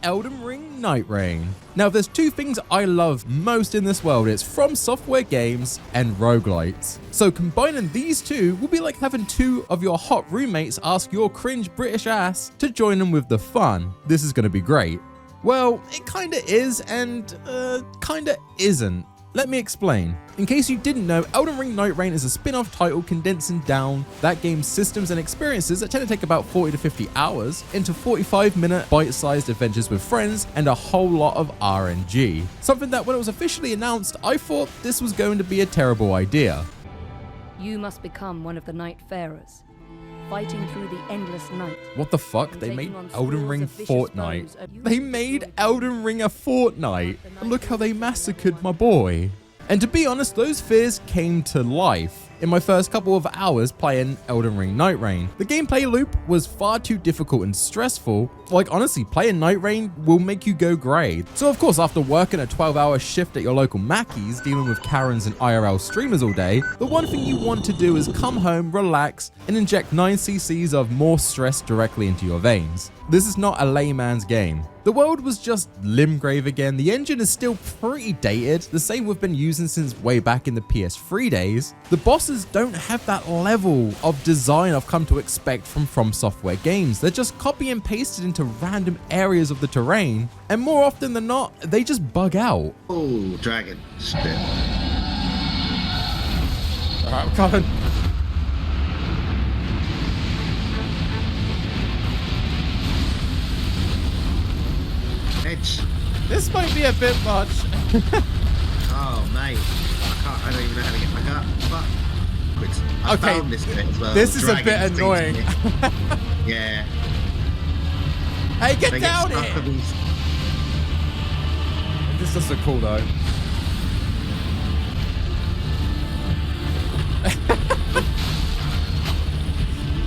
Elden Ring Nightreign. Now, if there's two things I love most in this world, it's From Software games and roguelikes. So combining these two will be like having two of your hot roommates ask your cringe British ass to join them with the fun. This is going to be great. Well, it kinda is and kinda isn't. Let me explain. In case you didn't know, Elden Ring Nightreign is a spin-off title condensing down that game's systems and experiences that tend to take about 40 to 50 hours into 45-minute bite-sized adventures with friends and a whole lot of RNG. Something that when it was officially announced, I thought this was going to be a terrible idea. You must become one of the Nightfarers, fighting through the endless night. What the fuck? They made Elden Ring Fortnite. They made Elden Ring a Fortnite. Look how they massacred my boy. And to be honest, those fears came to life in my first couple of hours playing Elden Ring Nightreign. The gameplay loop was far too difficult and stressful. Like honestly, playing Nightreign will make you go grey. So of course, after working a 12-hour shift at your local Mackey's, dealing with Karens and IRL streamers all day, the one thing you want to do is come home, relax, and inject 9 cc's of more stress directly into your veins. This is not a layman's game. The world was just Limgrave again. The engine is still pretty dated, the same we've been using since way back in the PS3 days. The bosses don't have that level of design I've come to expect from Software games. They're just copy and pasted into random areas of the terrain, and more often than not, they just bug out. Oh, dragon. Spit. Alright, I'm coming. Edge. This might be a bit much. Oh, mate. I don't even know how to get back up. Fuck. I found this bit as well. This is a bit annoying. Yeah. Hey, get down here! This does look cool though.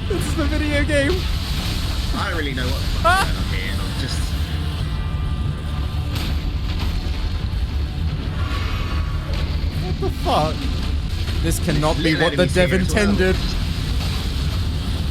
This is the video game. I don't really know what's going on here. I'm just... What the fuck? This cannot be what the dev intended.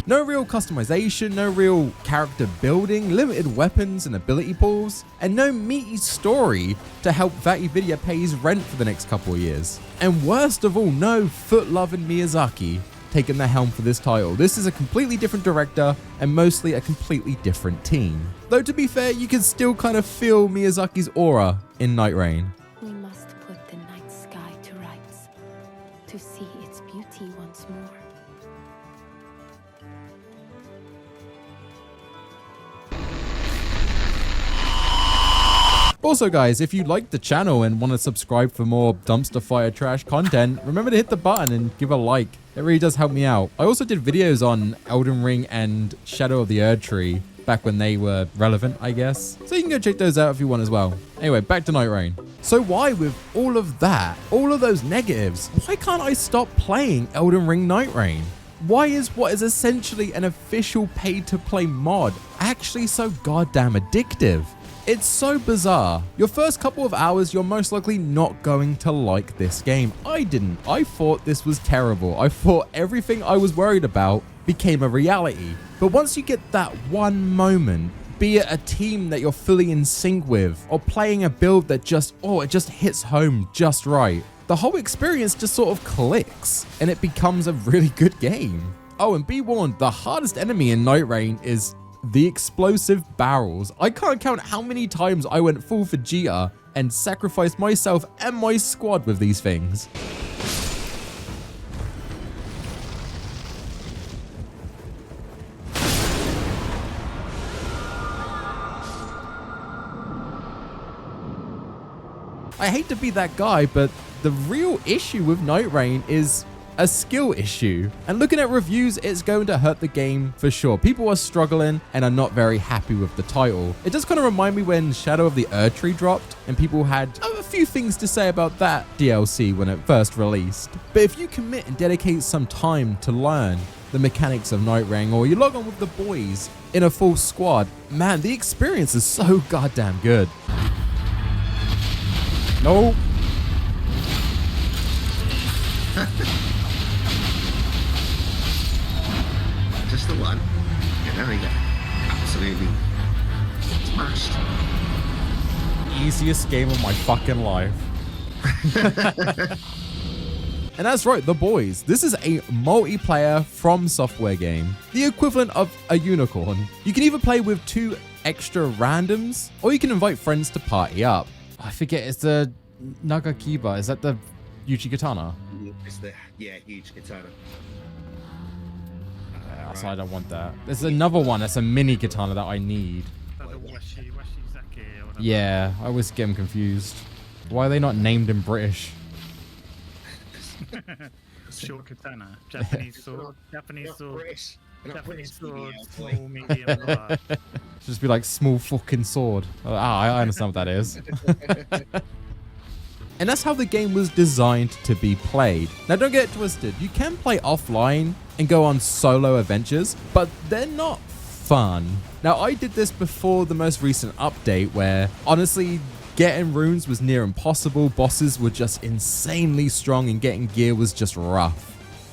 No real customization, no real character building, limited weapons and ability pools, and no meaty story to help Guyinthetie pay his rent for the next couple of years. And worst of all, no foot-loving Miyazaki taking the helm for this title. This is a completely different director and mostly a completely different team. Though to be fair, you can still kind of feel Miyazaki's aura in Nightreign. We must put the night sky to rights, to see its beauty once more. Also guys, if you like the channel and want to subscribe for more dumpster fire trash content, remember to hit the button and give a like. It really does help me out. I also did videos on Elden Ring and Shadow of the Erdtree back when they were relevant, I guess. So you can go check those out if you want as well. Anyway, back to Nightreign. So why, with all of that, all of those negatives, why can't I stop playing Elden Ring Nightreign? Why is what is essentially an official pay-to-play mod actually so goddamn addictive? It's so bizarre. Your first couple of hours, you're most likely not going to like this game. I didn't. I thought this was terrible. I thought everything I was worried about became a reality. But once you get that one moment, be it a team that you're fully in sync with, or playing a build that just, it just hits home just right, the whole experience just sort of clicks, and it becomes a really good game. Oh, and be warned, the hardest enemy in Nightreign is the explosive barrels. I can't count how many times I went full Vegeta and sacrificed myself and my squad with these things. I hate to be that guy, but the real issue with Nightreign is a skill issue. And looking at reviews, it's going to hurt the game for sure. People are struggling and are not very happy with the title. It does kind of remind me when Shadow of the Erdtree dropped and people had a few things to say about that DLC when it first released. But if you commit and dedicate some time to learn the mechanics of Nightreign, or you log on with the boys in a full squad, man, the experience is so goddamn good. No. Just the one. Yeah, there we go. Absolutely smashed. easiest game of my fucking life. And that's right, The Boys. This is a multiplayer From Software game, the equivalent of a unicorn. You can either play with 2 extra randoms, or you can invite friends to party up. I forget, it's the Nagakiba. Is that the Yuchi Katana? It's the, huge katana. So I don't want that. There's another one that's a mini katana that I need. Yeah, I always get them confused. Why are they not named in British? Short katana, Japanese sword, Japanese sword, British. Japanese sword, small, medium, large. Just be like small fucking sword. I understand what that is. And that's how the game was designed to be played. Now don't get it twisted, you can play offline and go on solo adventures, but they're not fun. Now I did this before the most recent update where honestly getting runes was near impossible, bosses were just insanely strong and getting gear was just rough.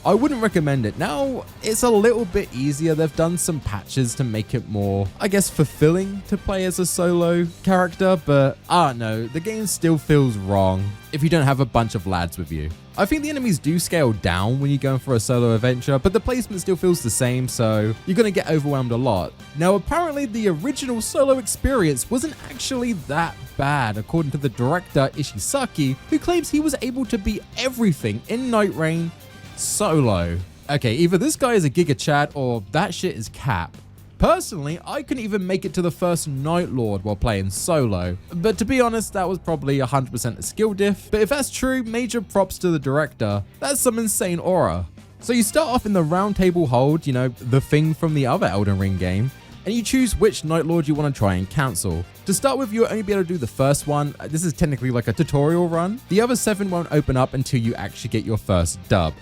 I wouldn't recommend it. Now it's a little bit easier. They've done some patches to make it more, I guess, fulfilling to play as a solo character, but I don't know, the game still feels wrong if you don't have a bunch of lads with you. I think the enemies do scale down when you're going for a solo adventure, but the placement still feels the same, so you're going to get overwhelmed a lot. Now apparently the original solo experience wasn't actually that bad, according to the director Ishisaki, who claims he was able to beat everything in Nightreign solo. Okay, either this guy is a Giga Chad or that shit is cap. Personally, I couldn't even make it to the first Night Lord while playing solo, but to be honest, that was probably 100% a skill diff. But if that's true, major props to the director. That's some insane aura. So you start off in the round table hold, you know, the thing from the other Elden Ring game, and you choose which Night Lord you want to try and cancel. To start with, you'll only be able to do the first one. This is technically like a tutorial run. The other 7 won't open up until you actually get your first dub.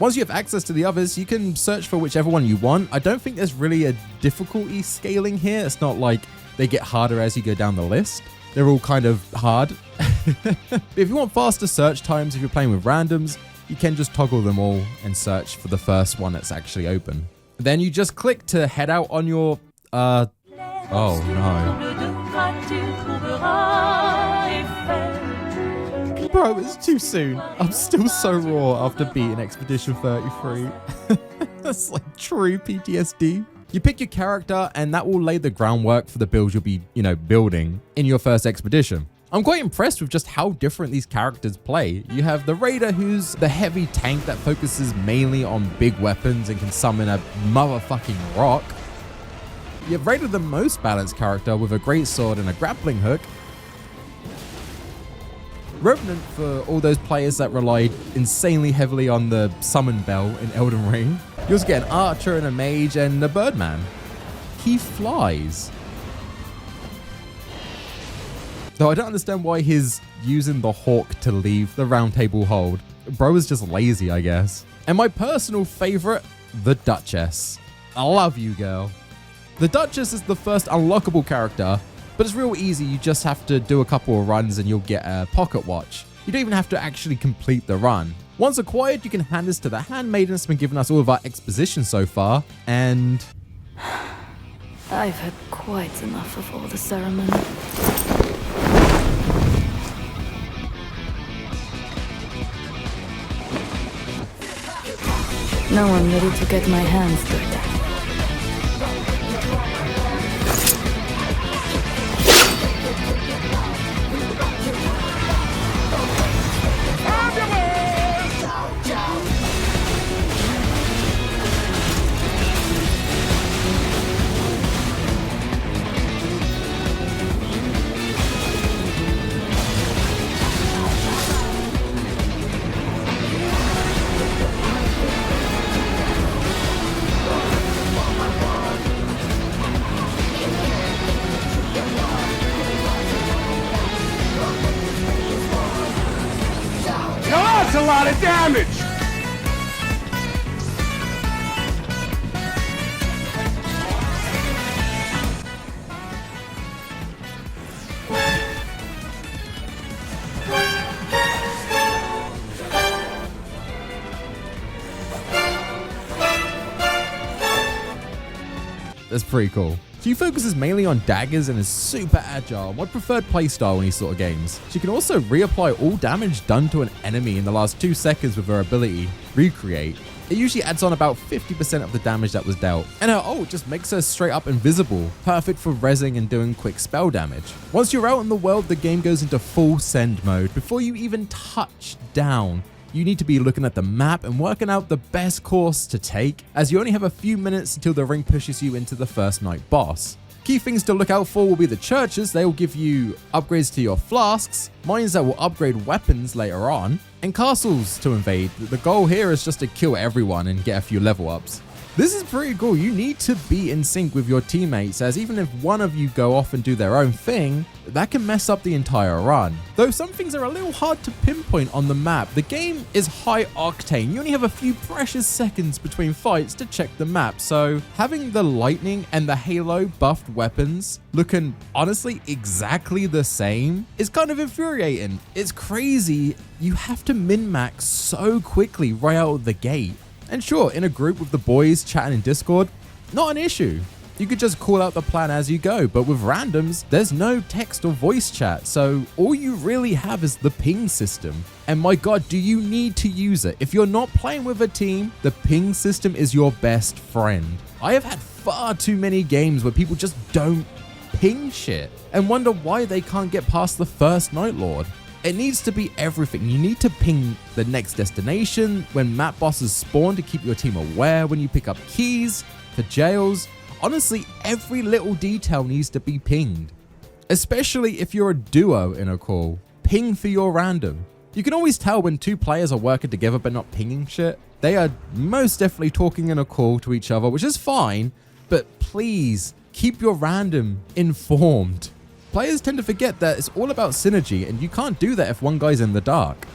Once you have access to the others, you can search for whichever one you want. I don't think there's really a difficulty scaling here. It's not like they get harder as you go down the list. They're all kind of hard. But if you want faster search times, if you're playing with randoms, you can just toggle them all and search for the first one that's actually open. Then you just click to head out on your, oh no. Bro, it's too soon. I'm still so raw after beating Expedition 33. That's like true PTSD. You pick your character and that will lay the groundwork for the build you'll be, building in your first expedition. I'm quite impressed with just how different these characters play. You have the Raider, who's the heavy tank that focuses mainly on big weapons and can summon a motherfucking rock. You have Raider, the most balanced character, with a great sword and a grappling hook. Revenant for all those players that relied insanely heavily on the summon bell in Elden Ring. You also get an archer and a mage and a birdman. He flies. Though I don't understand why he's using the hawk to leave the round table hold. Bro is just lazy, I guess. And my personal favorite, the Duchess. I love you, girl. The Duchess is the first unlockable character, but it's real easy. You just have to do a couple of runs and you'll get a pocket watch. You don't even have to actually complete the run. Once acquired, you can hand this to the handmaiden that's been giving us all of our exposition so far, and I've had quite enough of all the ceremony. Now I'm ready to get my hands dirty. That's a lot of damage! that's pretty cool. She focuses mainly on daggers and is super agile, my preferred playstyle in these sort of games. She can also reapply all damage done to an enemy in the last 2 seconds with her ability, Recreate. It usually adds on about 50% of the damage that was dealt, and her ult just makes her straight up invisible, perfect for rezzing and doing quick spell damage. Once you're out in the world, the game goes into full send mode. Before you even touch down, you need to be looking at the map and working out the best course to take, as you only have a few minutes until the ring pushes you into the first night boss. Key things to look out for will be the churches. They will give you upgrades to your flasks, mines that will upgrade weapons later on, and castles to invade. The goal here is just to kill everyone and get a few level ups. This is pretty cool. You need to be in sync with your teammates, as even if one of you go off and do their own thing, that can mess up the entire run. Though some things are a little hard to pinpoint on the map, the game is high octane. You only have a few precious seconds between fights to check the map, so having the lightning and the halo buffed weapons looking honestly exactly the same is kind of infuriating. It's crazy. You have to min-max so quickly right out of the gate. And sure, in a group with the boys chatting in Discord, not an issue. You could just call out the plan as you go, but with randoms, there's no text or voice chat, so all you really have is the ping system. And my god, do you need to use it? If you're not playing with a team, the ping system is your best friend. I have had far too many games where people just don't ping shit and wonder why they can't get past the first Night Lord. It needs to be everything. You need to ping the next destination, when map bosses spawn to keep your team aware, when you pick up keys for jails. Honestly, every little detail needs to be pinged. Especially if you're a duo in a call. Ping for your random. You can always tell when two players are working together but not pinging shit. They are most definitely talking in a call to each other, which is fine, but please keep your random informed. Players tend to forget that it's all about synergy, and you can't do that if one guy's in the dark.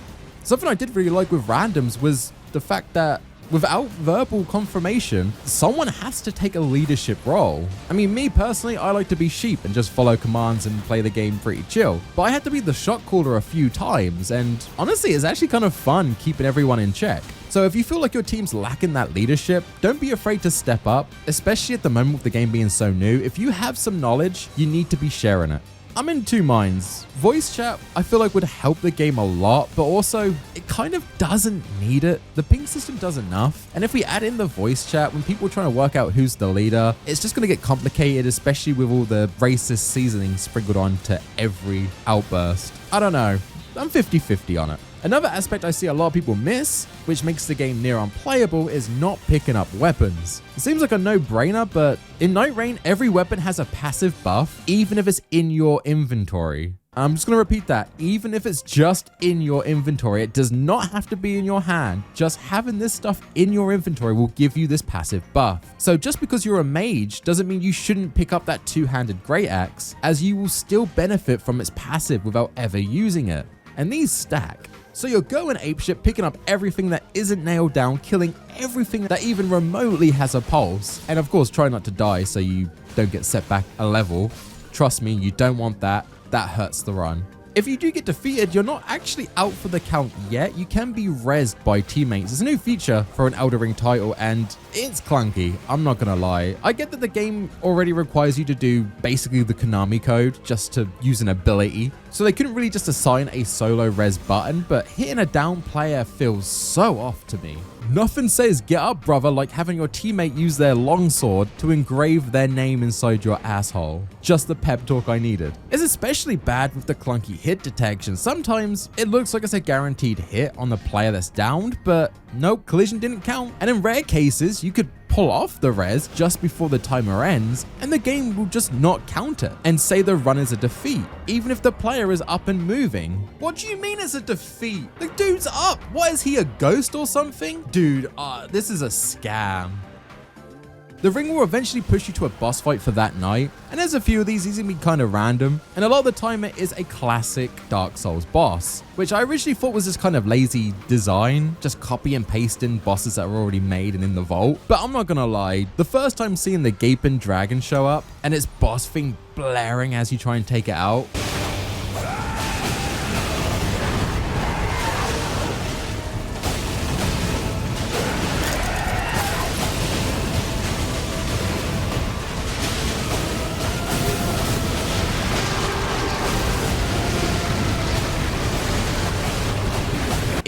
Something I did really like with randoms was the fact that without verbal confirmation, someone has to take a leadership role. I mean, me personally, I like to be sheep and just follow commands and play the game pretty chill. But I had to be the shot caller a few times, and honestly, it's actually kind of fun keeping everyone in check. So if you feel like your team's lacking that leadership, don't be afraid to step up, especially at the moment with the game being so new. If you have some knowledge, you need to be sharing it. I'm in two minds. Voice chat, I feel like would help the game a lot, but also it kind of doesn't need it. The ping system does enough. And if we add in the voice chat, when people are trying to work out who's the leader, it's just going to get complicated, especially with all the racist seasoning sprinkled onto every outburst. I don't know. I'm 50-50 on it. Another aspect I see a lot of people miss, which makes the game near unplayable, is not picking up weapons. It seems like a no-brainer, but in Nightreign, every weapon has a passive buff, even if it's in your inventory. I'm just going to repeat that. Even if it's just in your inventory, it does not have to be in your hand. Just having this stuff in your inventory will give you this passive buff. So just because you're a mage doesn't mean you shouldn't pick up that two-handed great axe, as you will still benefit from its passive without ever using it. And these stack. So you're going apeshit, picking up everything that isn't nailed down, killing everything that even remotely has a pulse. And of course, try not to die so you don't get set back a level. Trust me, you don't want that. That hurts the run. If you do get defeated, you're not actually out for the count yet. You can be rezzed by teammates. It's a new feature for an Elden Ring title, and it's clunky. I'm not gonna lie. I get that the game already requires you to do basically the Konami code just to use an ability, so they couldn't really just assign a solo res button, but hitting a down player feels so off to me. Nothing says get up, brother, like having your teammate use their longsword to engrave their name inside your asshole. Just the pep talk I needed. It's especially bad with the clunky hit detection. Sometimes it looks like it's a guaranteed hit on the player that's downed, but nope, collision didn't count. And in rare cases, you could pull off the res just before the timer ends, and the game will just not count it and say the run is a defeat, even if the player is up and moving. What do you mean it's a defeat? The dude's up. What, is he a ghost or something? Dude, this is a scam. The ring will eventually push you to a boss fight for that night, and there's a few of these gonna be kind of random, and a lot of the time it is a classic Dark Souls boss, which I originally thought was just kind of lazy design, just copy and pasting bosses that were already made and in the vault. But I'm not gonna lie, the first time seeing the gaping dragon show up and its boss thing blaring as you try and take it out,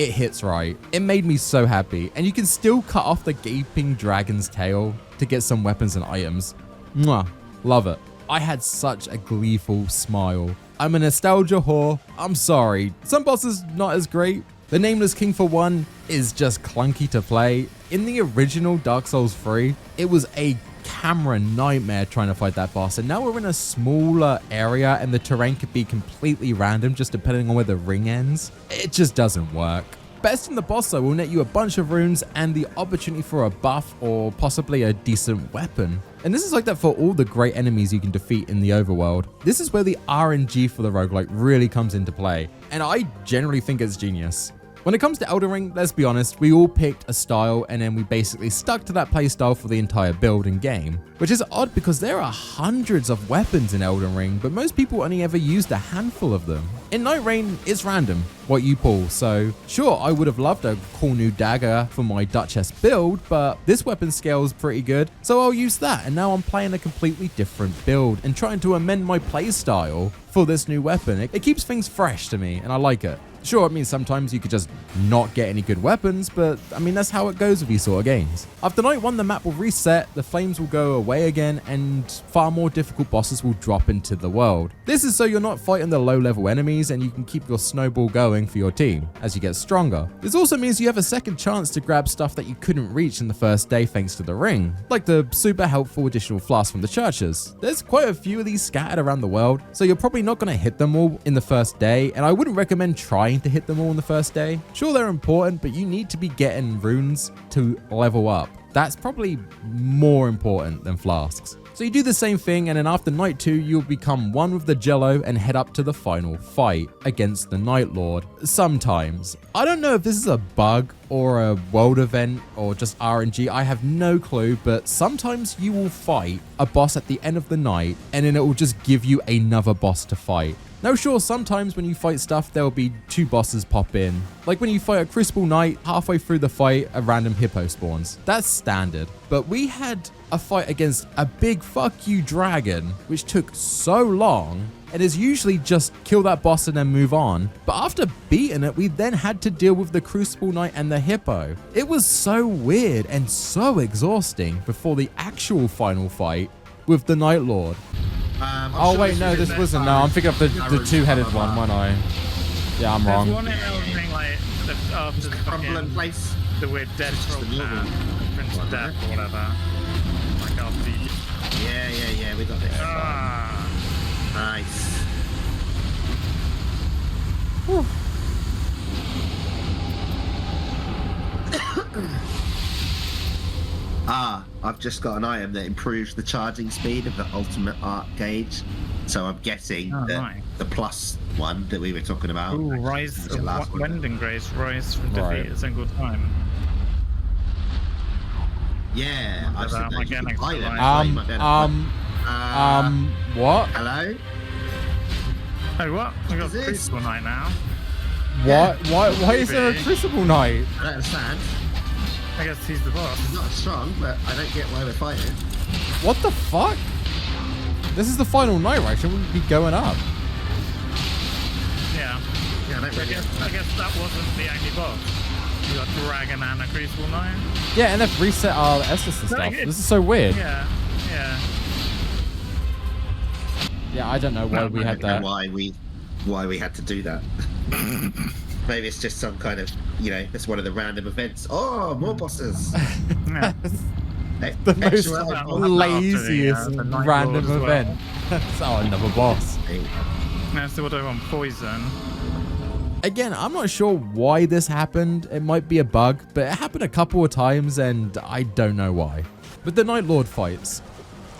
it hits right. It made me so happy. And you can still cut off the gaping dragon's tail to get some weapons and items. Mwah, love it. I had such a gleeful smile. I'm a nostalgia whore. I'm sorry. Some bosses not as great. The Nameless King for one is just clunky to play. In the original Dark Souls 3, it was a camera nightmare trying to fight that boss, and now we're in a smaller area and the terrain could be completely random just depending on where the ring ends. It just doesn't work. Besting the boss though will net you a bunch of runes and the opportunity for a buff or possibly a decent weapon. And this is like that for all the great enemies you can defeat in the overworld. This is where the RNG for the roguelike really comes into play, and I generally think it's genius. When it comes to Elden Ring, let's be honest, we all picked a style and then we basically stuck to that playstyle for the entire build and game. Which is odd because there are hundreds of weapons in Elden Ring, but most people only ever used a handful of them. In Nightreign, it's random what you pull, so sure, I would have loved a cool new dagger for my Duchess build, but this weapon scales pretty good, so I'll use that, and now I'm playing a completely different build and trying to amend my playstyle for this new weapon. It keeps things fresh to me, and I like it. Sure, it means sometimes you could just not get any good weapons, but I mean, that's how it goes with these sort of games. After night 1, the map will reset, the flames will go away again, and far more difficult bosses will drop into the world. This is so you're not fighting the low-level enemies and you can keep your snowball going for your team as you get stronger. This also means you have a second chance to grab stuff that you couldn't reach in the first day thanks to the ring, like the super helpful additional flasks from the churches. There's quite a few of these scattered around the world, so you're probably not going to hit them all in the first day, and I wouldn't recommend trying to hit them all in the first day. Sure, they're important, but you need to be getting runes to level up. That's probably more important than flasks. So you do the same thing, and then after night 2, you'll become one with the Jello and head up to the final fight against the Night Lord. Sometimes. I don't know if this is a bug or a world event or just RNG, I have no clue, but sometimes you will fight a boss at the end of the night and then it will just give you another boss to fight. Now sure, sometimes when you fight stuff, there will be 2 bosses pop in. Like when you fight a Crucible Knight, halfway through the fight, a random hippo spawns. That's standard. But we had a fight against a big fuck you dragon, which took so long, and is usually just kill that boss and then move on. But after beating it, we then had to deal with the Crucible Knight and the hippo. It was so weird and so exhausting before the actual final fight with the Night Lord. Oh wait, no, this wasn't. No, I'm thinking of the two-headed one, wasn't I? Yeah, I'm wrong. There's one in Elden Ring, like, after the Crumbling place. the weird dead troll man, Prince of Death or whatever. Like after you... Yeah, we got this. Ah. Nice. Whew. I've just got an item that improves the charging speed of the ultimate arc gauge. So I'm guessing nice. the plus one that we were talking about. Ooh, rise of Wending Grace, rise from defeat Right. a single time. Yeah, I've said that. You can buy them. What? Hello? Oh, what? We got Is this? Crucible Knight now. What? Why is there a Crucible Knight? I don't understand. I guess he's the boss. He's not strong, but I don't get why we're fighting. What the fuck? This is the final night, right? Shouldn't we be going up? Yeah. Yeah, I don't I really. guess that wasn't the only boss. You got Dragon and a Crucible Knight. Yeah, and they've reset our Estus and No, stuff. it- This is so weird. Yeah. Yeah, I don't know why we I had don't know that. why we had to do that. Maybe it's just some kind of, it's one of the random events. Oh, more bosses. Yeah. The most Extra eyeball. laziest the Night random Lord as well. event. Oh, another boss. Now still do on poison. Again, I'm not sure why this happened. It might be a bug, but it happened a couple of times and I don't know why. But the Night Lord fights,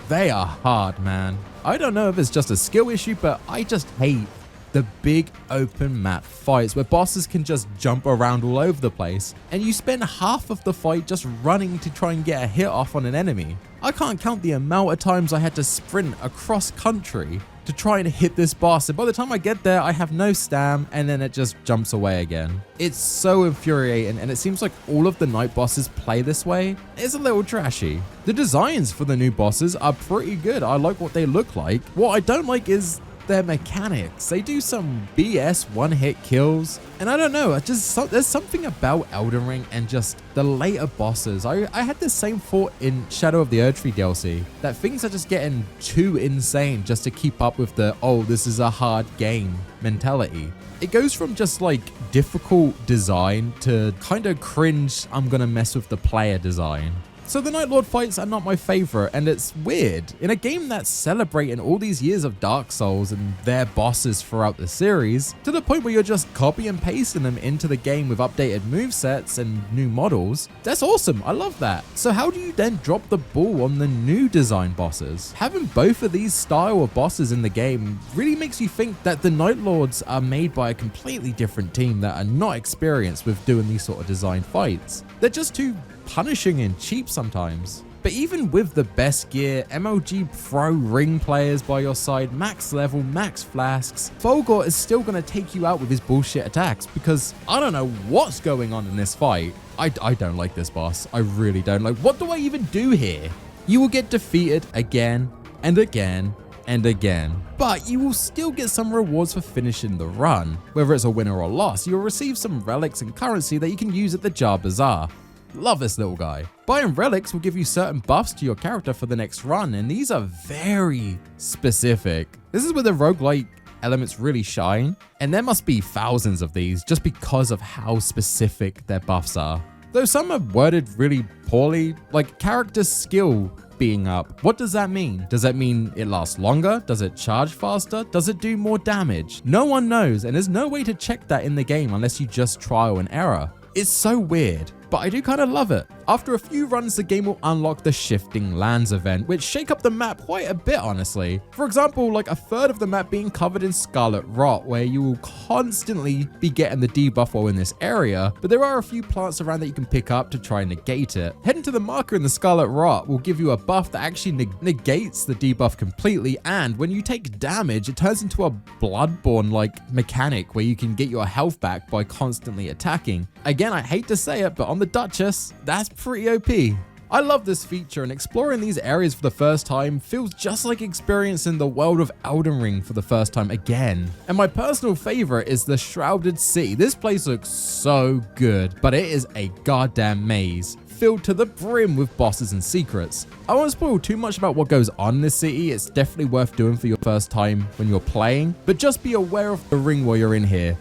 they are hard, man. I don't know if it's just a skill issue, but I just hate the big open map fights where bosses can just jump around all over the place and you spend half of the fight just running to try and get a hit off on an enemy. I can't count the amount of times I had to sprint across country to try and hit this boss, and by the time I get there I have no stam and then it just jumps away again. It's so infuriating, and it seems like all of the night bosses play this way. It's a little trashy. The designs for the new bosses are pretty good. I like what they look like. What I don't like is their mechanics. They do some BS one-hit kills. And I don't know, there's something about Elden Ring and just the later bosses. I had the same thought in Shadow of the Erdtree DLC, that things are just getting too insane just to keep up with the, oh, this is a hard game mentality. It goes from just like difficult design to kind of cringe, I'm gonna mess with the player design. So the Night Lord fights are not my favorite, and it's weird. In a game that's celebrating all these years of Dark Souls and their bosses throughout the series, to the point where you're just copy and pasting them into the game with updated movesets and new models, that's awesome, I love that. So how do you then drop the ball on the new design bosses? Having both of these style of bosses in the game really makes you think that the Night Lords are made by a completely different team that are not experienced with doing these sort of design fights. They're just too punishing and cheap sometimes. But even with the best gear, MLG Pro ring players by your side, max level, max flasks, Fulgor is still going to take you out with his bullshit attacks because I don't know what's going on in this fight. I don't like this boss. I really don't. Like, what do I even do here? You will get defeated again and again and again, but you will still get some rewards for finishing the run. Whether it's a win or a loss, you'll receive some relics and currency that you can use at the Jar Bazaar. Love this little guy. Buying relics will give you certain buffs to your character for the next run, and these are very specific. This is where the roguelike elements really shine, and there must be thousands of these just because of how specific their buffs are. Though some are worded really poorly, like character skill being up. What does that mean? Does that mean it lasts longer? Does it charge faster? Does it do more damage? No one knows, and there's no way to check that in the game unless you just trial and error. It's so weird, but I do kind of love it. After a few runs, the game will unlock the Shifting Lands event, which shake up the map quite a bit, honestly. For example, like a third of the map being covered in Scarlet Rot, where you will constantly be getting the debuff while in this area, but there are a few plants around that you can pick up to try and negate it. Heading to the marker in the Scarlet Rot will give you a buff that actually negates the debuff completely, and when you take damage, it turns into a Bloodborne-like mechanic where you can get your health back by constantly attacking. Again, I hate to say it, but on the Duchess, that's pretty OP. I love this feature, and exploring these areas for the first time feels just like experiencing the world of Elden Ring for the first time again. And my personal favorite is the Shrouded City. This place looks so good, but it is a goddamn maze, filled to the brim with bosses and secrets. I won't spoil too much about what goes on in this city. It's definitely worth doing for your first time when you're playing, but just be aware of the ring while you're in here.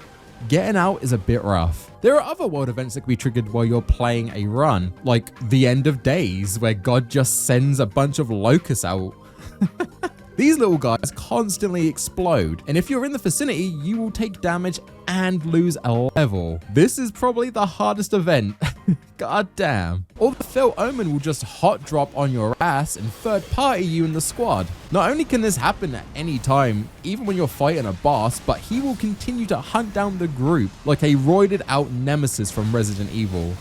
Getting out is a bit rough. There are other world events that can be triggered while you're playing a run, like the End of Days, where God just sends a bunch of locusts out. These little guys constantly explode, and if you're in the vicinity, you will take damage and lose a level. This is probably the hardest event. God damn. Or the Fell Omen will just hot drop on your ass and third party you in the squad. Not only can this happen at any time, even when you're fighting a boss, but he will continue to hunt down the group like a roided out nemesis from Resident Evil.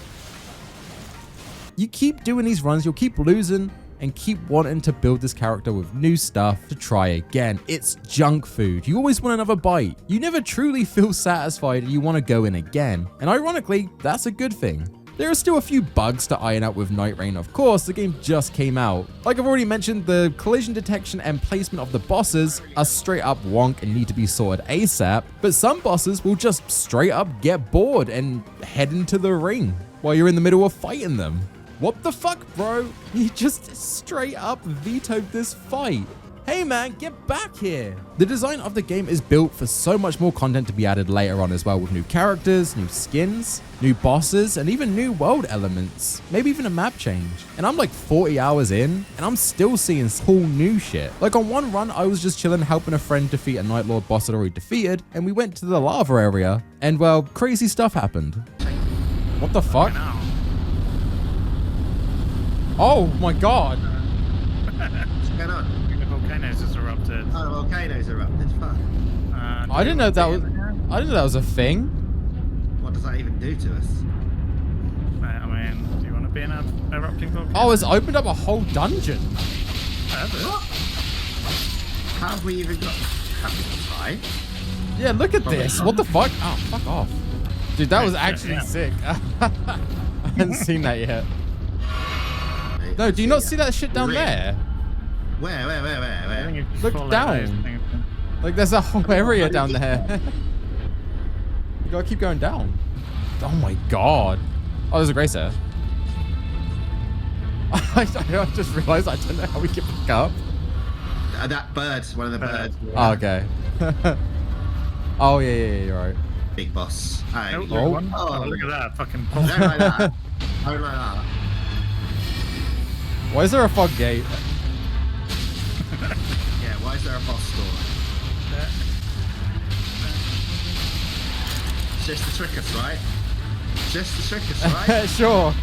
You keep doing these runs, you'll keep losing, and keep wanting to build this character with new stuff to try again. It's junk food. You always want another bite. You never truly feel satisfied and you want to go in again. And ironically, that's a good thing. There are still a few bugs to iron out with Nightreign, of course, the game just came out. Like I've already mentioned, the collision detection and placement of the bosses are straight up wonk and need to be sorted ASAP, but some bosses will just straight up get bored and head into the ring while you're in the middle of fighting them. What the fuck, bro? He just straight up vetoed this fight. Hey man, get back here. The design of the game is built for so much more content to be added later on as well, with new characters, new skins, new bosses, and even new world elements. Maybe even a map change. And I'm like 40 hours in, and I'm still seeing cool new shit. Like on one run, I was just chilling helping a friend defeat a Night Lord boss I'd already defeated, and we went to the lava area, and well, crazy stuff happened. What the fuck? Oh my god. What's going on? The volcanoes just erupted. Oh, the volcanoes erupted. Fuck. I didn't know that was. I didn't know that was a thing. What does that even do to us? I mean, do you want to be in an erupting volcano? Oh, it's opened up a whole dungeon. Has it? How have we even got? Have we tried? Yeah, look at this. What the fuck? Oh, fuck off. Dude, that was actually Yeah. sick. I hadn't seen that yet. No, do you not see that shit down there? Where? I think if you Look follow down. those things- Like, there's a whole area down there. You gotta keep going down. Oh my god. Oh, there's a grace there. I just realized I don't know how we get back up. That bird, one of the birds. Oh, okay. Oh, yeah, you're right. Big boss. Oh, Oh, one. Oh, look at that. Fucking pop. don't like that. Don't like that. Why is there a fog gate? Yeah, why is there a boss door? It's just to trick us, right? Just to trick us, right? Sure.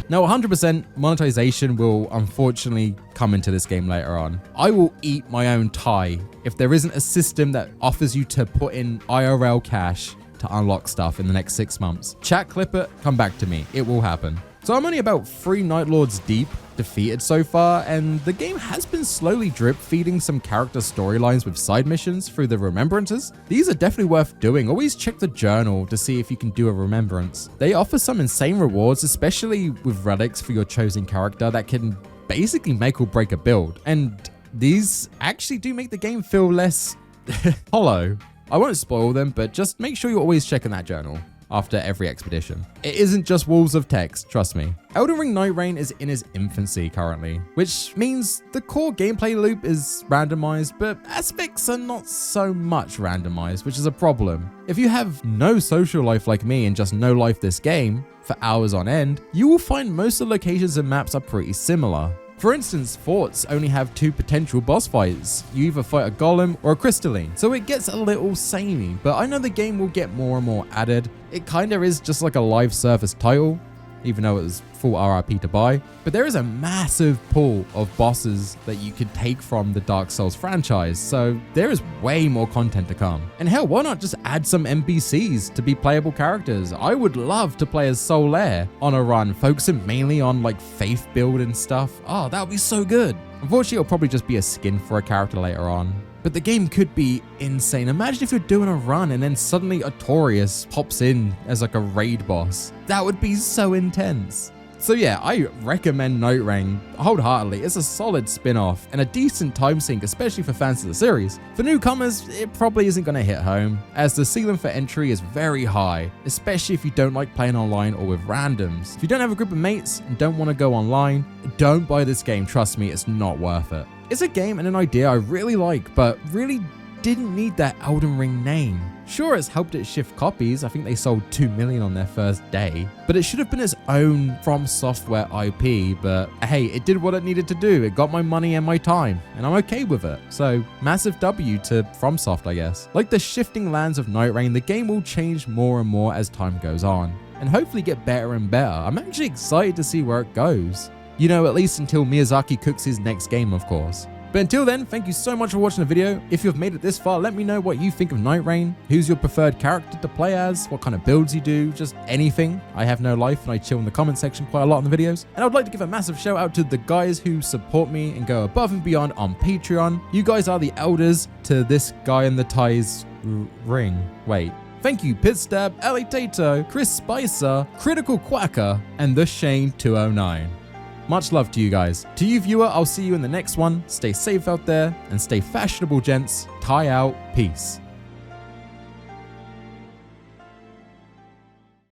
Now, 100% monetization will unfortunately come into this game later on. I will eat my own tie if there isn't a system that offers you to put in IRL cash to unlock stuff in the next 6 months. Chat, clip it, come back to me. It will happen. So I'm only about 3 Night Lords deep, defeated so far, and the game has been slowly drip feeding some character storylines with side missions through the remembrances. These are definitely worth doing. Always check the journal to see if you can do a remembrance. They offer some insane rewards, especially with relics for your chosen character that can basically make or break a build. And these actually do make the game feel less hollow. I won't spoil them, but just make sure you're always checking that journal after every expedition. It isn't just walls of text, trust me. Elden Ring Nightreign is in its infancy currently, which means the core gameplay loop is randomized, but aspects are not so much randomized, which is a problem. If you have no social life like me and just no life this game for hours on end, you will find most of the locations and maps are pretty similar. For instance, forts only have 2 potential boss fights. You either fight a golem or a crystalline, so it gets a little samey, but I know the game will get more and more added. It kinda is just like a live service title, even though it was full RRP to buy. But there is a massive pool of bosses that you could take from the Dark Souls franchise, so there is way more content to come. And hell, why not just add some NPCs to be playable characters? I would love to play as Solaire on a run, focusing mainly on like faith build and stuff. Oh, that would be so good. Unfortunately, it'll probably just be a skin for a character later on. But the game could be insane. Imagine if you're doing a run and then suddenly Artorias pops in as like a raid boss. That would be so intense. So yeah, I recommend Nightreign wholeheartedly. It's a solid spin-off and a decent time sink, especially for fans of the series. For newcomers, it probably isn't going to hit home, as the ceiling for entry is very high, especially if you don't like playing online or with randoms. If you don't have a group of mates and don't want to go online, don't buy this game. Trust me, it's not worth it. It's a game and an idea I really like, but really didn't need that Elden Ring name. Sure, it's helped it shift copies. I think they sold 2 million on their first day, but it should have been its own From Software IP, but hey, it did what it needed to do. It got my money and my time, and I'm okay with it. So massive W to FromSoft, I guess. Like the shifting lands of Nightreign, the game will change more and more as time goes on, and hopefully get better and better. I'm actually excited to see where it goes. You know, at least until Miyazaki cooks his next game, of course. But until then, thank you so much for watching the video. If you've made it this far, let me know what you think of Nightreign. Who's your preferred character to play as? What kind of builds you do? Just anything. I have no life and I chill in the comment section quite a lot in the videos. And I would like to give a massive shout out to the guys who support me and go above and beyond on Patreon. You guys are the elders to this Guyinthetie's ring. Wait. Thank you Pitstab, Ellie Tato, Chris Spicer, Critical Quacker, and The Shane 209. Much love to you guys. To you viewer, I'll see you in the next one. Stay safe out there and stay fashionable, gents. Tie out. Peace.